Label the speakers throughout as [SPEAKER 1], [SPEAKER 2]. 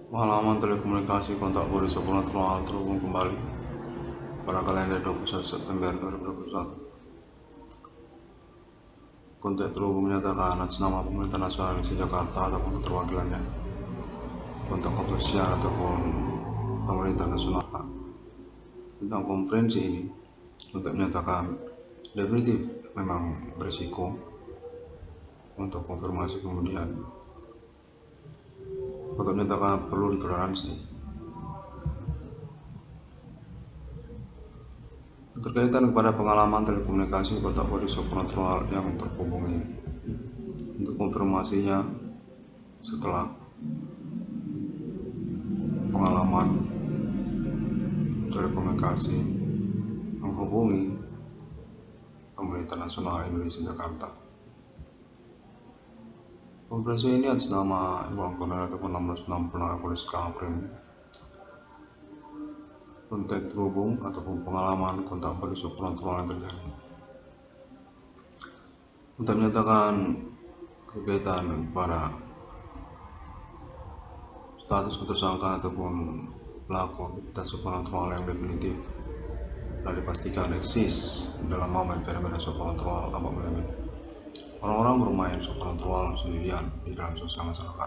[SPEAKER 1] Pengalaman telekomunikasi kontak bodi supernatural terhubung kembali pada kalender 21 September 2021. Kontak terhubung menyatakan atas nama Pemerintah Nasional Indonesia Jakarta ataupun keterwakilannya, kontak kepolisian ataupun pemerintah nasional. Tentang konferensi ini, untuk menyatakan definitif memang berisiko untuk konfirmasi kemudian. Untuk menyatakan perlu ditoleransi. Berkaitan kepada pengalaman telekomunikasi kontak bodi supernatural yang terhubung ini, untuk konfirmasinya setelah pengalaman telekomunikasi menghubungi Pemerintah Nasional Indonesia Jakarta. Konferensi ini atas nama Iwan Kolonel ataupun 1660 Polis Kaprim. Kontak terhubung ataupun pengalaman kontak bodi supernatural yang terjadi. Untuk menyatakan kegiatan pada status tersangka ataupun pelaku aktivitas supernatural yang definitif telah dipastikan eksis dalam momen fenomena supernatural apapun ini. Orang-orang bermain supernatural sendirian di dalam sosial masyarakat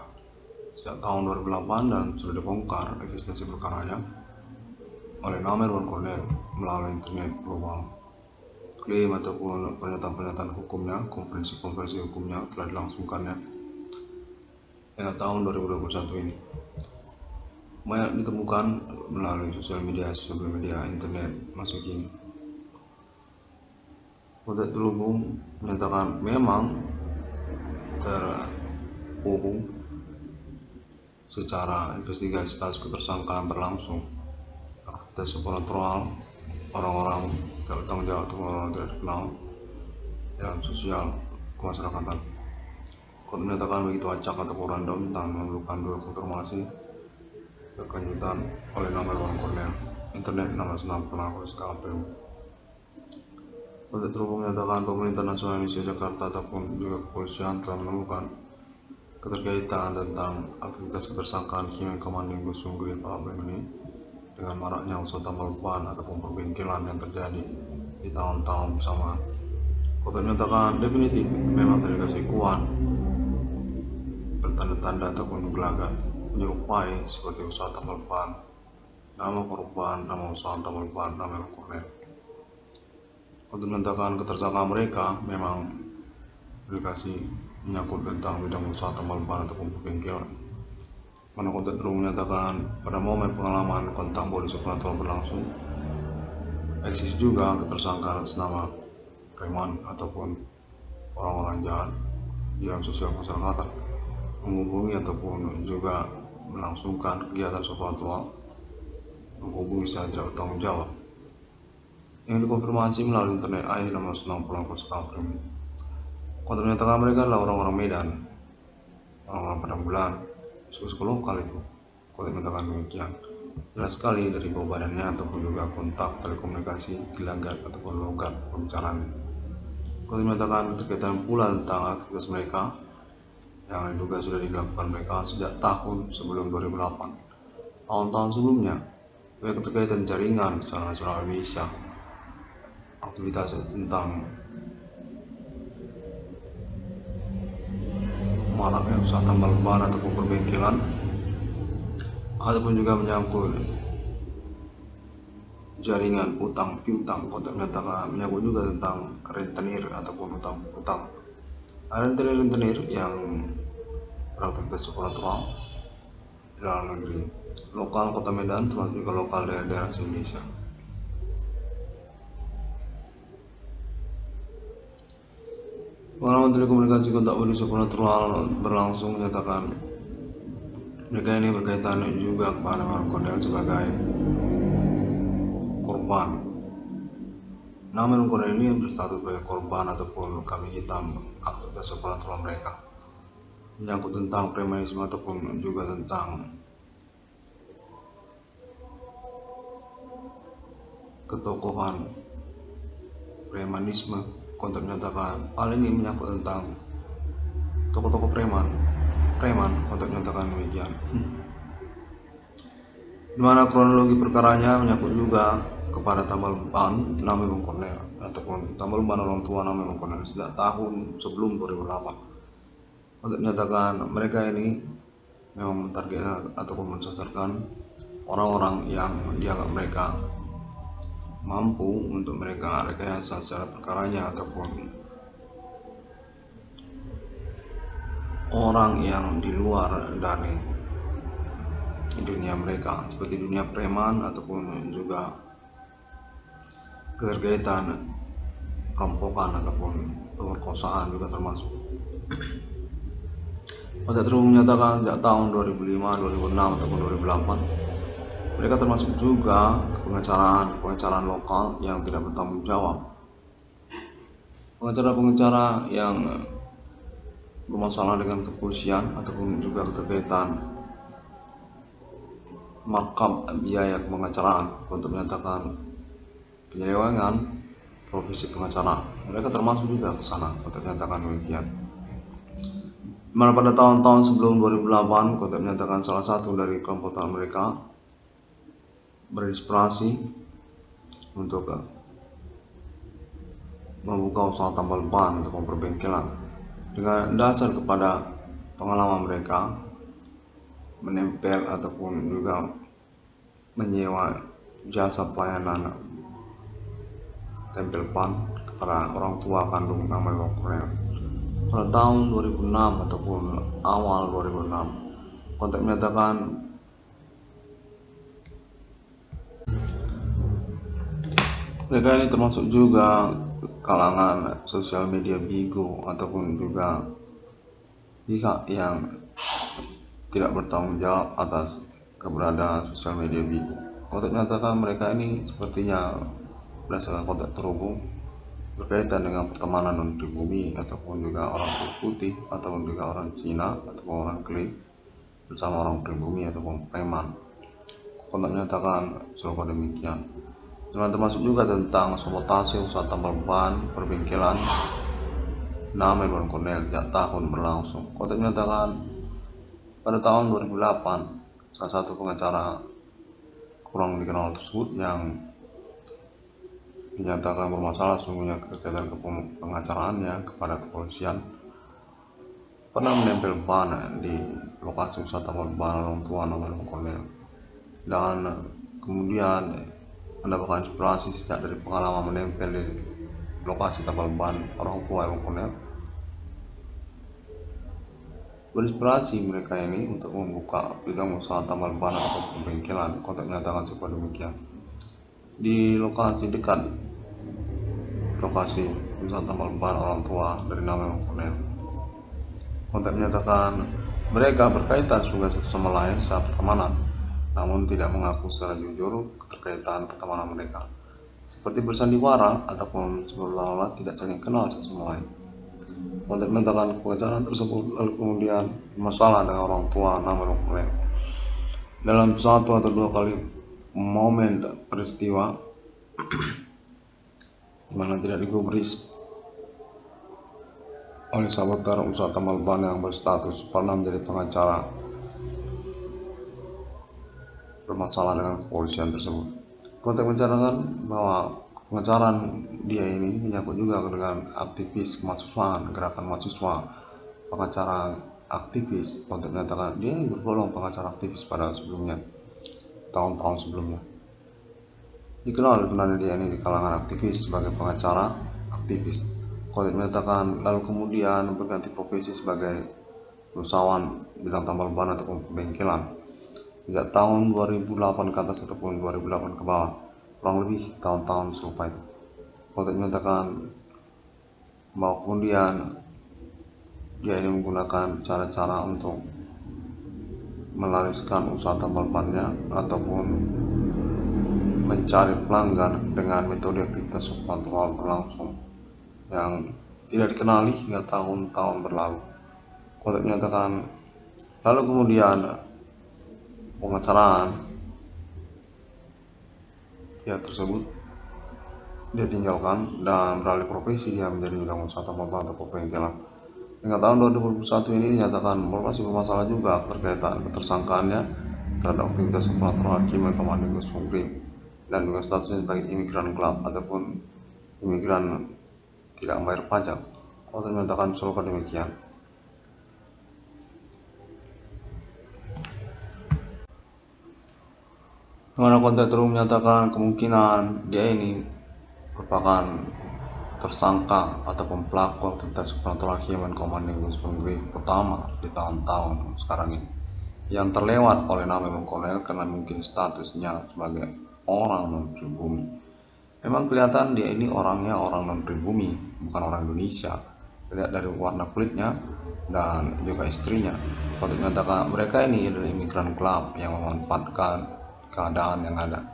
[SPEAKER 1] sejak tahun 2008 dan sudah dibongkar eksistensi perkaranya oleh nama Iwan Kolonel melalui internet global. Klaim ataupun pernyataan-pernyataan hukumnya, konferensi hukumnya telah dilangsungkannya hingga tahun 2021 ini. Banyak ditemukan melalui sosial media internet masuk kini. Kontak terhubung menyatakan memang terhubung secara investigasi status ketersangkaan berlangsung. Aktivitas supernatural orang-orang tidak bertanggung jawab atau orang tidak dikenal dalam sosial kemasyarakatan. Kontak menyatakan begitu acak atau random dan memerlukan dua konfirmasi berkelanjutan oleh nama Iwan Kolonel internet 1660 Polis Kaprim. Kontak terhubung menyatakan Pemerintah Nasional Indonesia Jakarta ataupun juga kepolisian telah menemukan keterkaitan tentang aktivitas ketersangkaan Human Commanding Gusung Green Problem ini dengan maraknya usaha tambal ban ataupun perbengkelan yang terjadi di tahun-tahun bersamaan. Kontak menyatakan definitif memang terindikasi kuat bertanda-tanda ataupun gelagat menyerupai seperti usaha tambal ban, nama korban, nama usaha tambal ban, nama Kolonel. Untuk menyatakan ketersangkaan mereka memang indikasi menyangkut tentang bidang usaha tambal ban ataupun perbengkelan. Mana kontak terhubung menyatakan pada momen pengalaman kontak bodi supernatural berlangsung, eksis juga ketersangkaan atas nama preman ataupun orang-orang jahat di dalam sosial masyarakat menghubungi ataupun juga melangsungkan kegiatan supernatural menghubungi secara tidak bertanggung jawab yang dikonfirmasi melalui internet ID 1660 Polis Kaprim. Kontak menyatakan mereka adalah orang-orang Medan, orang-orang Padang Bulan, suku-suku lokal itu. Kontak menyatakan demikian. Jelas sekali dari bau badannya ataupun juga kontak telekomunikasi gelagat ataupun logat pembicaraan. Kontak menyatakan keterkaitan pula tentang aktivitas mereka yang diduga sudah dilakukan mereka sejak tahun sebelum 2008. Tahun-tahun sebelumnya, keterkaitan jaringan secara nasional Indonesia, aktivitas tentang maraknya usaha tambal ban ataupun perbengkelan ataupun juga menyangkut jaringan utang piutang. Kontak menyatakan menyangkut juga tentang rentenir ataupun utang. Ada rentenir yang beraktivitas supernatural di dalam negeri, lokal kota Medan termasuk juga lokal daerah-daerah Indonesia. Pengalaman telekomunikasi kontak bodi supernatural berlangsung menyatakan mereka ini berkaitan juga kepada Iwan Kolonel sebagai korban. Nama Iwan Kolonel ini berstatus sebagai korban ataupun kambing hitam aktivitas supernatural mereka, menyangkut tentang premanisme ataupun juga tentang ketokohan premanisme. Kontak menyatakan hal ini menyangkut tentang tokoh-tokoh preman. Kontak menyatakan demikian. di mana kronologi perkaranya menyangkut juga kepada tambal ban Nami Bung Cornel ataupun tambal ban orang tua Nami Bung Cornel sejak tahun sebelum 2008 untuk menyatakan mereka ini memang mentargetkan ataupun mensasarkan orang-orang yang dianggap mereka mampu untuk mereka rekayasa secara perkaranya ataupun orang yang di luar dari dunia mereka seperti dunia preman ataupun juga keterkaitan perampokan ataupun pemerkosaan juga termasuk. Pada terus menyatakan sejak tahun 2005, 2006 ataupun 2008 mereka termasuk juga pengacara lokal yang tidak bertanggung jawab, pengacara yang bermasalah dengan kepolisian ataupun juga keterkaitan markup biaya pengacaraan untuk menyatakan penyelewengan profesi pengacara. Mereka termasuk juga ke sana untuk menyatakan demikian. Dimana pada tahun-tahun sebelum 2008 Kotek menyatakan salah satu dari kelompok mereka berinspirasi untuk membuka usaha tambal ban untuk perbengkelan dengan dasar kepada pengalaman mereka menempel ataupun juga menyewa jasa pelayanan tempel ban kepada orang tua kandung Nami Bung Cornel. Pada tahun 2006 ataupun awal 2006 Kotek menyatakan mereka ini termasuk juga kalangan sosial media bigo ataupun juga pihak yang tidak bertanggung jawab atas keberadaan sosial media bigo. Kotek menyatakan mereka ini sepertinya berdasarkan kontak terhubung berkaitan dengan pertemanan non-pribumi ataupun juga orang kulit putih ataupun juga orang Cina ataupun orang klik bersama orang pribumi ataupun preman. Kontak menyatakan serupa demikian. Termasuk juga tentang sabotase usaha tambal ban perbengkelan Nami Bung Cornel sejak tahun berlangsung. Kontak menyatakan pada tahun 2008 salah satu pengacara kurang dikenal tersebut yang dinyatakan bermasalah sungguhnya kegiatan pengacaraannya kepada kepolisian pernah menempel ban di lokasi usaha tambal ban orang tua Nami Bung Cornel dan kemudian mendapatkan inspirasi sejak dari pengalaman menempel di lokasi tambal ban orang tua Bung Cornel. Berinspirasi mereka ini untuk membuka bidang usaha tambal ban atau pembengkelan. Kontak menyatakan seperti demikian di lokasi dekat lokasi usaha tambal ban orang tua dari Nami Bung Cornel. Kontak menyatakan mereka berkaitan juga satu sama lain saat pertemanan, namun tidak mengaku secara jujur keterkaitan pertemanan mereka, seperti bersandiwara ataupun seolah-olah tidak saling kenal satu sama lain. Kontak menyatakan pengacaraan tersebut lalu kemudian bermasalah dengan orang tua Nami Bung Cornel. Dalam satu atau dua kali momen peristiwa di mana tidak digubris oleh saboteur usaha tambal ban yang berstatus pernah menjadi pengacara bermasalah dengan kepolisian tersebut. Kontak menceritakan bahwa pengacaraan dia ini menyangkut juga dengan aktivis kemahasiswaan, gerakan mahasiswa, pengacara aktivis. Kontak menyatakan dia ini tergolong pengacara aktivis pada sebelumnya, tahun-tahun sebelumnya. Dikenal dia ini di kalangan aktivis sebagai pengacara aktivis. Kontak menyatakan lalu kemudian berganti profesi sebagai usahawan bidang tambal ban ataupun pembengkelan sejak tahun 2008 ke atas ataupun 2008 ke bawah, kurang lebih tahun-tahun serupa itu. Kontak menyatakan bahwa kemudian dia ini menggunakan cara-cara untuk melariskan usaha tambal bannya ataupun mencari pelanggan dengan metode aktivitas subkontrol berlangsung yang tidak dikenali hingga tahun-tahun berlalu. Kontak menyatakan lalu kemudian pengacaraan dia tersebut dia tinggalkan dan beralih profesi dia menjadi bidang usaha tambal ban atau pembengkelan. Hingga tahun 2021 ini dinyatakan masih bermasalah juga keterkaitan ketersangkaannya terhadap aktivitas supranatural Kim Komando Grip dan juga statusnya sebagai imigran gelap ataupun imigran tidak membayar pajak. Author menyatakan serupa demikian. Dimana konteks terus menyatakan kemungkinan dia ini merupakan tersangka ataupun pelaku aktivitas supranatural Human Commanding Grip pertama di tahun-tahun sekarang ini, yang terlewat oleh nama Bang Kolonel karena mungkin statusnya sebagai orang non-pribumi. Memang kelihatan dia ini orangnya orang non-pribumi, bukan orang Indonesia. Lihat dari warna kulitnya dan juga istrinya. Untuk menyatakan mereka ini adalah imigran gelap yang memanfaatkan keadaan yang ada,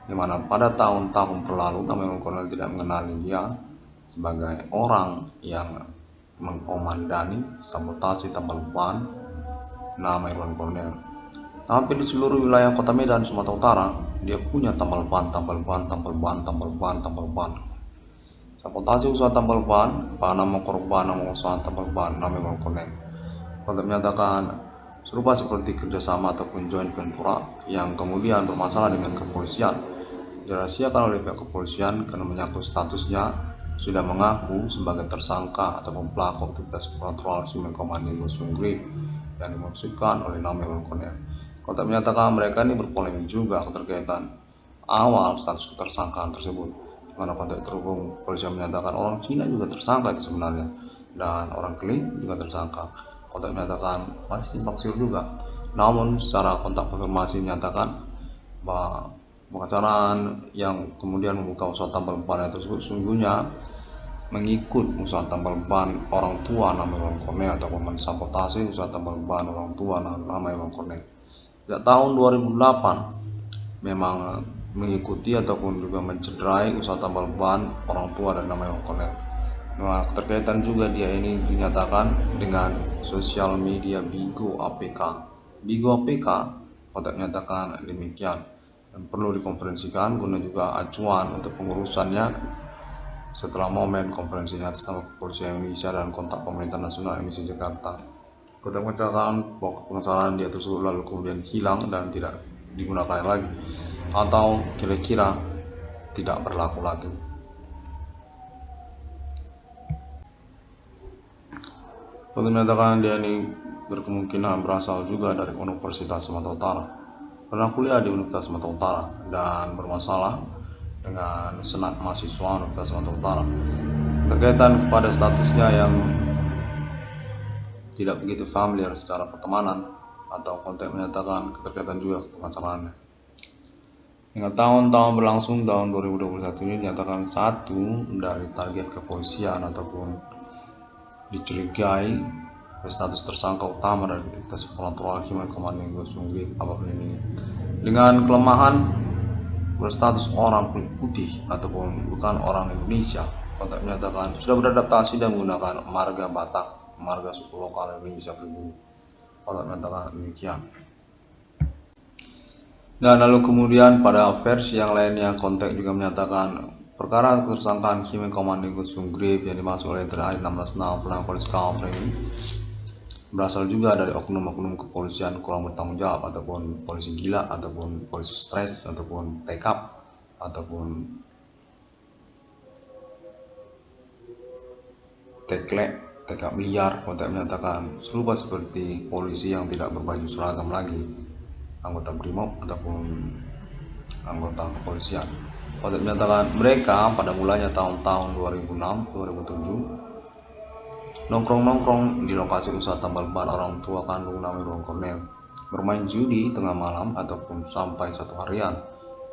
[SPEAKER 1] dimana pada tahun-tahun berlalu nama Bang Kolonel tidak mengenali dia sebagai orang yang mengkomandani sabotase tambal ban nama Bang Kolonel. Hampir di seluruh wilayah kota Medan, Sumatera Utara, dia punya tambal ban. Sabotase usaha tambal ban, kepada nama korban, nama usaha tambal ban, nama Bang Kolonel. Untuk menyatakan serupa seperti kerjasama ataupun joint venture yang kemudian bermasalah dengan kepolisian. Dirahasiakan oleh pihak kepolisian karena menyangkut statusnya sudah mengaku sebagai tersangka ataupun pelaku aktivitas supranatural Human Commanding Grip yang dimaksudkan oleh nama Bang Kolonel. Kota menyatakan mereka ini berpolemik juga keterkaitan awal status ketersangkaan tersebut, di mana konteks terhubung polisi menyatakan orang Cina juga tersangka itu sebenarnya, dan orang Kling juga tersangka. Kontak menyatakan masih simpang siur juga, namun secara kontak konfirmasi menyatakan bahwa pengacaraan yang kemudian membuka usaha tambal ban tersebut sungguhnya mengikut usaha tambal ban orang tua nama Bang Kolonel ataupun mensabotase usaha tambal ban orang tua nama Bang Kolonel. Sejak tahun 2008 memang mengikuti ataupun juga mencederai usaha tambal ban orang tua dan nama Bang Kolonel. Nah, keterkaitan juga dia ini dinyatakan dengan sosial media Bigo APK. Bigo APK kontak menyatakan demikian dan perlu dikonferensikan guna juga acuan untuk pengurusannya setelah momen konferensinya atas nama Kepolisian Indonesia dan kontak pemerintah nasional emisi Jakarta. Kontak menyatakan bahwa pengesalan dia tersebut lalu kemudian hilang dan tidak digunakan lagi atau kira-kira tidak berlaku lagi. Untuk menyatakan dia ini berkemungkinan berasal juga dari Universitas Sumatera Utara. Pernah kuliah di Universitas Sumatera Utara dan bermasalah dengan senat mahasiswa Universitas Sumatera Utara terkaitan kepada statusnya yang tidak begitu familiar secara pertemanan atau konteks menyatakan keterkaitan juga pengacaraannya. Hingga tahun-tahun berlangsung, tahun 2021 ini dinyatakan satu dari target kepolisian ataupun dicurigai berstatus tersangka utama dari aktivitas supranatural Human Commanding Grip apapun ini, dengan kelemahan berstatus orang kulit putih ataupun bukan orang Indonesia. Kontak menyatakan sudah beradaptasi dan menggunakan marga Batak, marga suku lokal Indonesia pribumi. Kontak menyatakan demikian. Dan lalu kemudian pada versi yang lainnya kontak juga menyatakan perkara tersangkaan Human Commanding Grip yang dimaksud oleh TNI 16 Pelayanan Polisi Kalteng ini berasal juga dari oknum-oknum kepolisian kurang bertanggung jawab ataupun polisi gila ataupun polisi stres ataupun tekap ataupun tekap liar. Kontak menyatakan serupa seperti polisi yang tidak berbaju seragam lagi, anggota BRIMOB ataupun anggota kepolisian. Kontak menyatakan mereka pada mulanya tahun-tahun 2006-2007 nongkrong-nongkrong di lokasi usaha tambal ban orang tua kandung nama Bang Kolonel, bermain judi tengah malam ataupun sampai satu harian.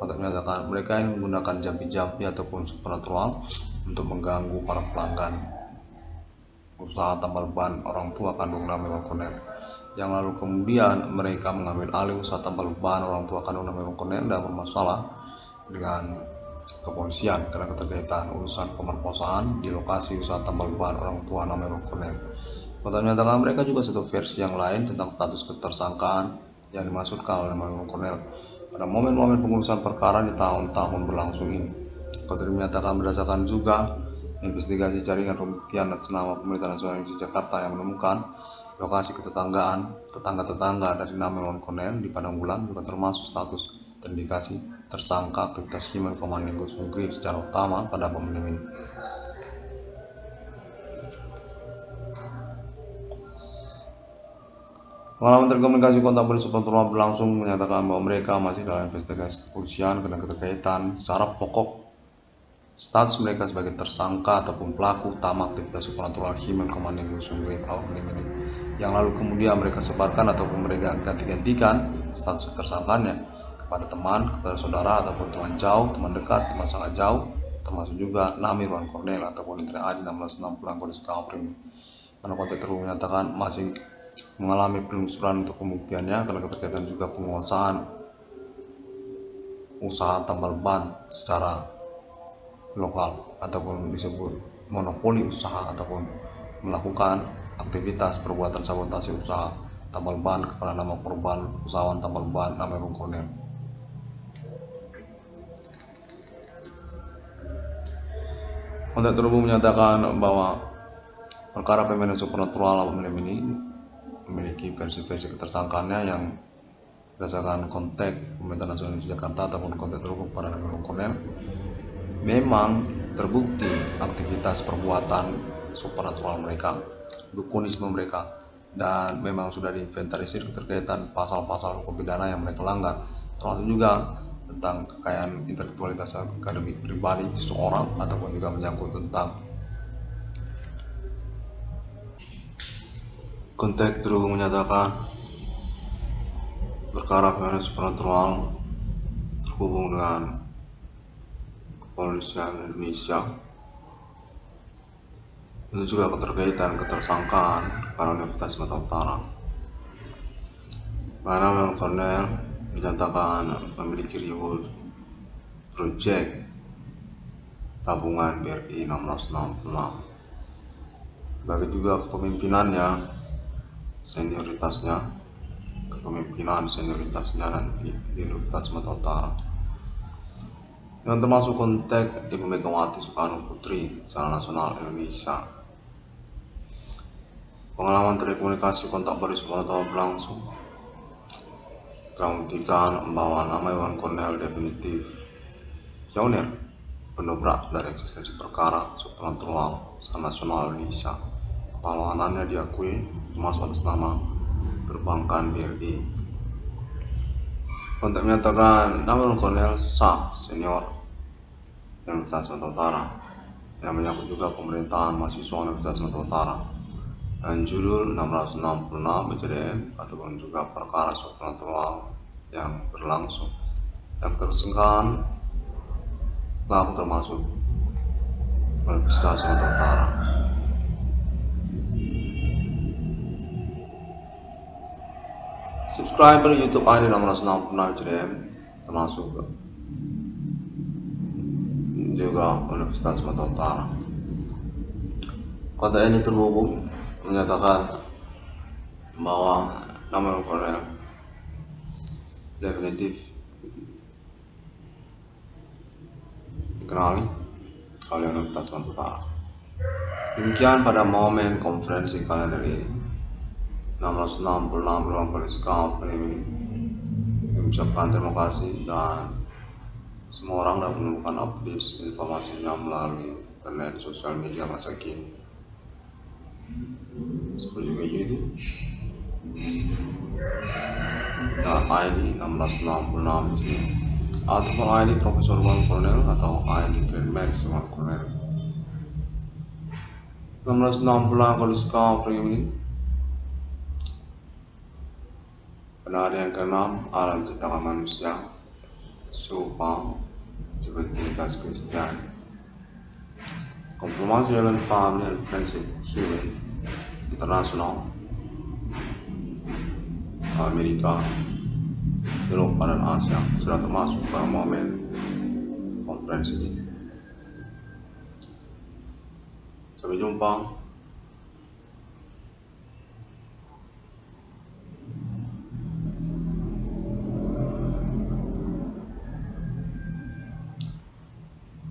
[SPEAKER 1] Kontak menyatakan mereka ini menggunakan jampi-jampi ataupun supernatural untuk mengganggu para pelanggan usaha tambal ban orang tua kandung nama Bang Kolonel, yang lalu kemudian mereka mengambil alih usaha tambal ban orang tua kandung nama Bang Kolonel dan bermasalah dengan kepolisian karena keterkaitan urusan pemerkosaan di lokasi usaha tambal ban orang tua nama Bang Kolonel. Kontak menyatakan mereka juga satu versi yang lain tentang status ketersangkaan yang dimaksudkan oleh Bang Kolonel pada momen-momen pengurusan perkara di tahun-tahun berlangsung ini. Kontak menyatakan berdasarkan juga investigasi jaringan pembuktian atas nama pemerintah nasional Indonesia Jakarta yang menemukan lokasi tetangga-tetangga dari nama Iwan Cornell di Padang Bulan juga termasuk status terindikasi tersangka aktivitas Human Commanding Ghost Grip secara utama pada pemilihan ini. Pengalaman terkomunikasi kontak polisi supernatural berlangsung menyatakan bahwa mereka masih dalam investigasi kepolisian karena keterkaitan secara pokok status mereka sebagai tersangka ataupun pelaku utama aktivitas supernatural Human Commanding Ghost Grip ini, yang lalu kemudian mereka sebarkan ataupun mereka ganti-gantikan status tersangkanya kepada teman, kepada saudara ataupun teman jauh, teman dekat, teman sangat jauh, termasuk juga Nami Iwan Cornell ataupun Indra Adi 1660 Kondisi Kaprim. Karena konteks terus menyatakan masih mengalami penelusuran untuk pembuktiannya karena keterkaitan juga penguasaan usaha tambal ban secara lokal ataupun disebut monopoli usaha ataupun melakukan aktivitas perbuatan sabotase usaha tambal ban kepada nama korban usahawan tambal ban nama Iwan Cornell. Kontak terhubung menyatakan bahwa perkara pemilihan supernatural ini memiliki versi-versi ketersangkaannya yang berdasarkan konteks Pemerintah Nasional Jakarta ataupun konteks terhubung pada nama Iwan Cornell. Memang terbukti aktivitas perbuatan supernatural mereka, dukunisme mereka, dan memang sudah diinventarisir keterkaitan pasal-pasal hukum pidana yang mereka langgar, termasuk juga tentang kekayaan intelektualitas akademik pribadi seseorang ataupun juga menyangkut tentang konteks terhubung menyatakan perkara pemilihan supernatural terhubung dengan Kepolisian Indonesia itu juga keterkaitan ketersangkaan pada Universitas Sumatera Utara. Mana Iwan Cornell dinyatakan memiliki reward project tabungan BRI 1666. Bagi juga kepemimpinannya, senioritasnya nanti di Universitas Sumatera Utara. Yang termasuk konteks Ibu Megawati Soekarno Putri secara nasional Indonesia. Pengalaman telekomunikasi kontak polisi supernatural berlangsung telah membuktikan bahwa nama Iwan Cornell definitif pionir pendobrak dari eksistensi perkara supernatural secara nasional Indonesia. Pahlawanannya diakui termasuk atas nama perbankan BRI. Kontak menyatakan nama Iwan Cornell sah senior Universitas Sumatera Utara yang menyangkut juga pemerintahan mahasiswa Universitas Sumatera Utara dan judul 666 BCDM ataupun juga perkara supernatural yang berlangsung yang tersengkan pelaku termasuk Universitas Sumatera Utara. Subscriber YouTube ID 666 BCDM termasuk juga Universitas Sumatera Utara. Kota ini terhubung menyatakan bahwa nama Iwan Cornell definitif dikenali oleh Universitas Sumatera Utara. Demikian pada momen konferensi kalender ini 666 ruang polisi ini mengucapkan terima kasih dan semua orang dapat menemukan update informasinya melalui internet sosial media masa kini seperti juga YouTube dan ID 1666 di sini ataupun ID Profesor Iwan Cornell atau ID Grand Max Iwan Cornell 1660 kondisi ini. Pada hari yang ke-6 alam ciptakan manusia serupa seperti Kristen. Konfirmasi Ellen Family and Friendship Healing Internasional Amerika, Eropa dan Asia sudah termasuk pada momen konferensi ini. Sampai jumpa.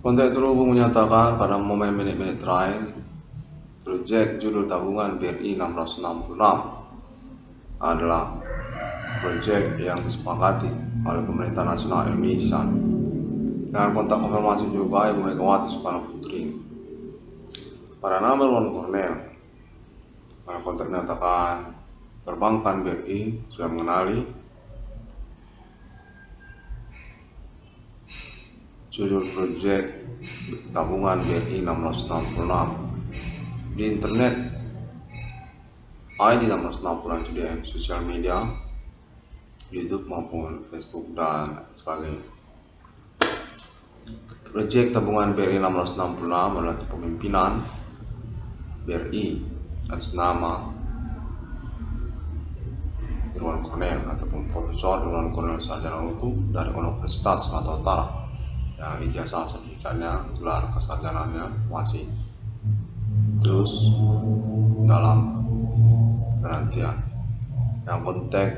[SPEAKER 1] Kontak terhubung menyatakan pada momen menit-menit terakhir Proyek judul tabungan BRI 666 adalah proyek yang disepakati oleh pemerintah nasional Indonesia dengan kontak konfirmasi juga Ibu Megawati Soekarno Putri. Para nama Iwan Cornel pada kontak menyatakan perbankan BRI sudah mengenali judul proyek tabungan BRI 666 di internet ID 666 CDM, sosial media, YouTube maupun Facebook dan sebagainya. Proyek tabungan BRI 666 adalah kepemimpinan BRI atas nama Irwan Cornel ataupun Profesor Irwan Cornel Sarjana Hukum dari Universitas Sumatera Utara yang ijazah sertifikatnya gelar kesarjanaannya masih terus dalam penantian yang kontak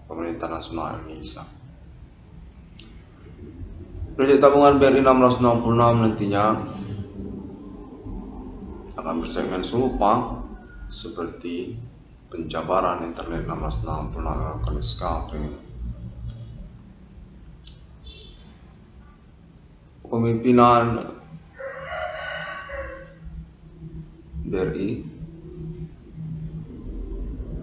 [SPEAKER 1] pemerintah nasional Indonesia. Proyek tabungan BRI 666 nantinya akan bersegmen serupa seperti penjabaran internet 666 elektronik scouting. Kepemimpinan BRI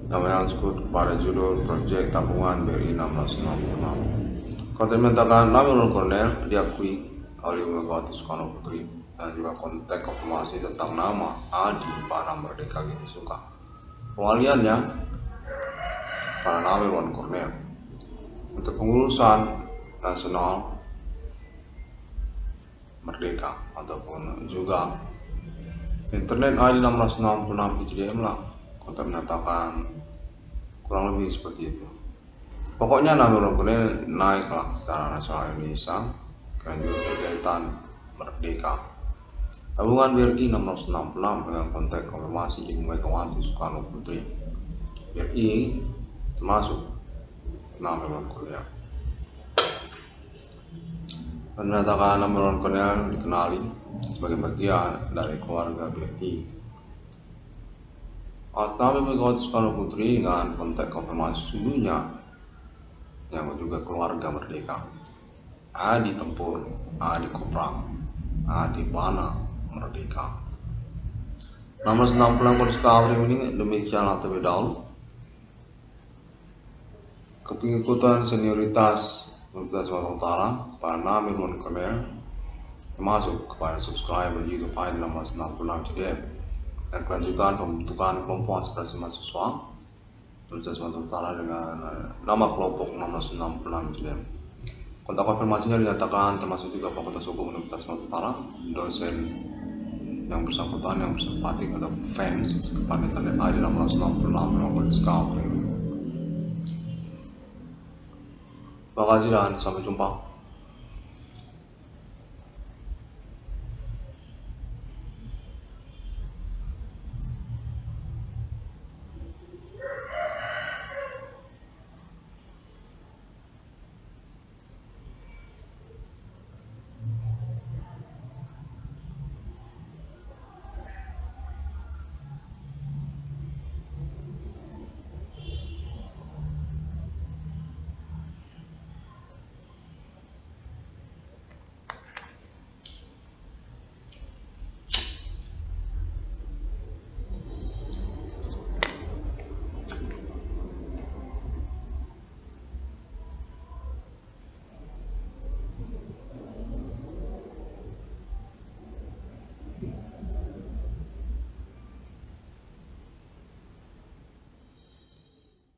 [SPEAKER 1] yang disebut kepada judul proyek tabungan BRI 666. Konten menyatakan nama Irwan Cornel diakui oleh Ibu Megawati Soekarno Putri dan juga kontak konfirmasi tentang nama Adi Pana Merdeka Gitu Suka. Pengaliannya pada nama Irwan Cornel untuk pengurusan nasional Merdeka ataupun juga internet ID 666 ICDM lah. Kontak menyatakan kurang lebih seperti itu. Pokoknya nama Irwan Cornel naiklah secara nasional Indonesia karena juga kegiatan Merdeka. Tabungan BRI 666 dengan kontak konfirmasi Ibu Megawati Soekarno Putri. BRI termasuk nama Irwan Cornel. Dan menyatakan nama Irwan Cornel dikenali sebagai bagian dari keluarga BRI. Kami Megawati Soekarno Putri dengan kontak konfirmasi sesungguhnya yang juga keluarga Merdeka. Adi Tempur, Adi Kopra, Adi Pana Merdeka. 666 Discovery ini demikianlah terlebih dahulu. Kepengikutan senioritas Universitas Sumatera Utara kepada nama Irwan Cornel termasuk kepada subscriber YouTube ID 666 CDM. Dan kelanjutan pembentukan kelompok aspirasi mahasiswa Universitas Sumatera Utara dengan nama kelompok 666 CDM. Kontak konfirmasinya dinyatakan termasuk juga Fakultas Hukum Universitas Sumatera Utara, dosen yang bersangkutan yang bersimpatik atau fans kepada internet ID 666 nomor Scout. Terima kasih dan sampai jumpa.